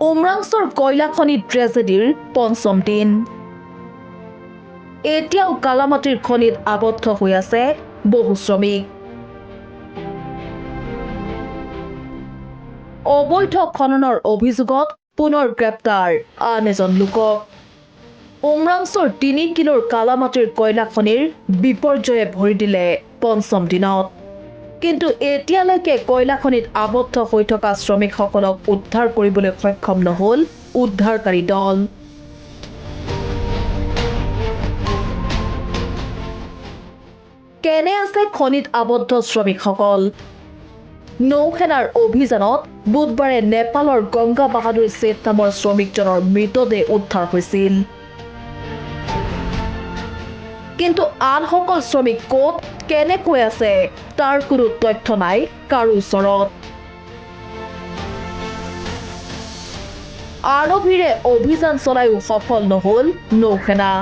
উমৰাংছৰ কয়লা খনিত ট্ৰেজেডিৰ পঞ্চম দিন। এতিয়াও কালামাটিৰ খনিত আবদ্ধ হৈ আছে বহু শ্ৰমিক। অবৈধ খননৰ অভিযোগত পুনৰ গ্ৰেপ্তাৰ আন এজন লোকক। উমৰাংছৰ 3 কিলোৰ কালামাটিৰ কয়লা খনিৰ বিপৰ্যয়ে ভৰি দিলে পঞ্চম দিনত। কিন্তু এতিয়ালৈকে কয়লা খনিত আবদ্ধ হৈ থকা শ্ৰমিকসকলক উদ্ধাৰ কৰিবলৈ সক্ষম নহল উদ্ধাৰকাৰী দল। কেনে আছে খনিত আবদ্ধ শ্ৰমিকসকল? নৌসেনাৰ অভিযানত বুধবাৰে নেপালৰ গংগা বাহাদুৰ শেঠ নামৰ শ্ৰমিকজনৰ মৃতদেহ উদ্ধাৰ হৈছিল। কিন্তু আনসকল শ্ৰমিক ক'ত কেনেকৈ আছে তাৰ কোনো তথ্য নাই কাৰো ওচৰত। আৰৱীৰে অভিযান চলায়ো সফল নহল নৌসেনা।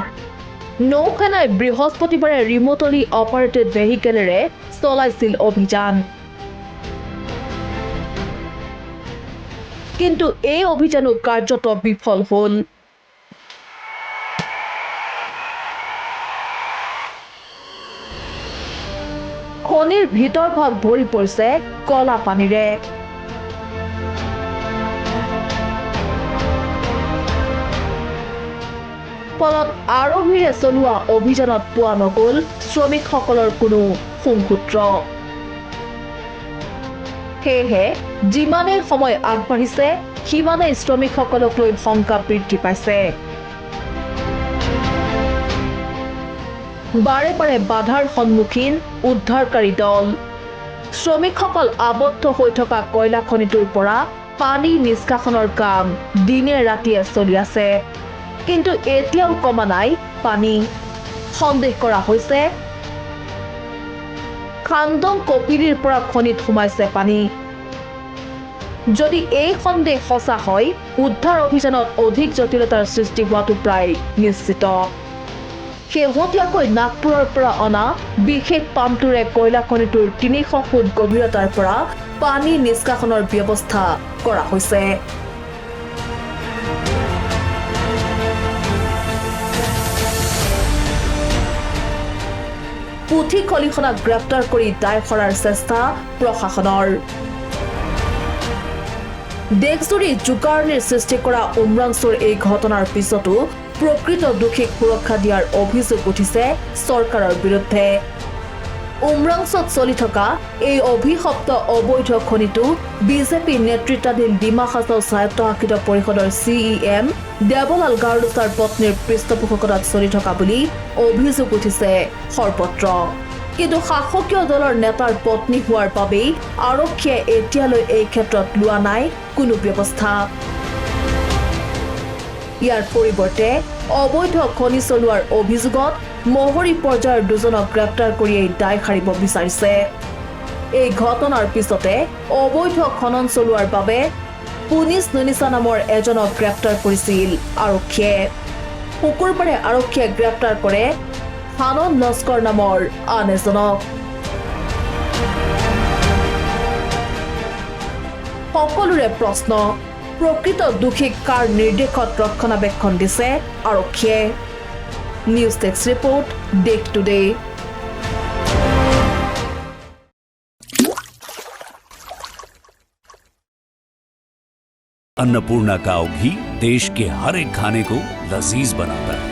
নৌসেনাই বৃহস্পতিবাৰে ৰিমটলি অপাৰেটেড ভেহিকেলেৰে চলাইছিল অভিযান। কিন্তু এই অভিযানো কাৰ্যত বিফল হল। খনিৰ ভিতৰ ভাগ ভৰি পৰিছে কলা পানীৰে। ফলত আৰৱীৰে চলোৱা অভিযানত পোৱা নগল শ্ৰমিকসকলৰ কোনো সংসূত্ৰ। সেয়েহে যিমানেই সময় আগবাঢ়িছে সিমানেই শ্ৰমিকসকলক লৈ শংকা বৃদ্ধি পাইছে। বাৰে বাৰে বাধাৰ সন্মুখীন উদ্ধাৰকাৰী দল। শ্ৰমিকসকল আবদ্ধ হৈ থকা কয়লা খনিটোৰ পৰা পানী নিষ্কাশনৰ কাম দিনে ৰাতিয়ে চলি আছে। কিন্তু এতিয়াও কমা নাই পানী। সন্দেহ কৰা হৈছে খান্দং কপিলিৰ পৰা খনিত সোমাইছে পানী। যদি এই সন্দেহ সঁচা হয় উদ্ধাৰ অভিযানত অধিক জটিলতাৰ সৃষ্টি হোৱাটো প্ৰায় নিশ্চিত। শেহতীয়াকৈ নাগপুৰৰ পৰা অনা বিশেষ পাম্পটোৰে কয়লা খনিটোৰ 300 ফুট গভীৰতাৰ পৰা পানী নিষ্কাশনৰ ব্যৱস্থা কৰা হৈছে। পুথি খলিখনক গ্ৰেপ্তাৰ কৰি দায় সৰাৰ চেষ্টা প্ৰশাসনৰ। দেশজুৰি জোকাৰণিৰ সৃষ্টি কৰা উমৰাংছৰ এই ঘটনাৰ পিছতো প্ৰকৃত দোষীক সুৰক্ষা দিয়াৰ অভিযোগ উঠিছে চৰকাৰৰ বিৰুদ্ধে। উমৰাংছত চলি থকা এই অভিশপ্ত অবৈধ খনিটো বিজেপি নেতৃত্বাধীন ডিমা হাছাও স্বায়ত্তশাসিত পৰিষদৰ CEM দেৱলাল গাৰ্লোছাৰ পত্নীৰ পৃষ্ঠপোষকতাত চলি থকা বুলি অভিযোগ উঠিছে সৰ্বত্ৰ। কিন্তু শাসকীয় দলৰ নেতাৰ পত্নী হোৱাৰ বাবেই আৰক্ষীয়ে এতিয়ালৈ এই ক্ষেত্ৰত লোৱা নাই কোনো ব্যৱস্থা। ইয়াৰ পৰিৱৰ্তে অবৈধ খনি চলোৱাৰ অভিযোগত মহৰী পৰ্যায়ৰ দুজনক গ্ৰেপ্তাৰ কৰিয়েই দায় সাৰিব বিচাৰিছে। এই ঘটনাৰ পিছতে অবৈধ খনন চলোৱাৰ বাবে পুনিচ নুনিছা নামৰ এজনক গ্ৰেপ্তাৰ কৰিছিল আৰক্ষীয়ে। শুকুৰবাৰে আৰক্ষীয়ে গ্ৰেপ্তাৰ কৰে হানন লস্কৰ নামৰ আন এজনক। সকলোৰে প্ৰশ্ন, প্ৰকৃত দোষীক কাৰ নিৰ্দেশত ৰক্ষণাবেক্ষণ দিছে আৰক্ষীয়ে? নিউজ ডেস্ক ৰিপোৰ্ট, দেশ টুডে। अन्नपूर्णा काव घी देश के हर एक खाने को लजीज बनाता है।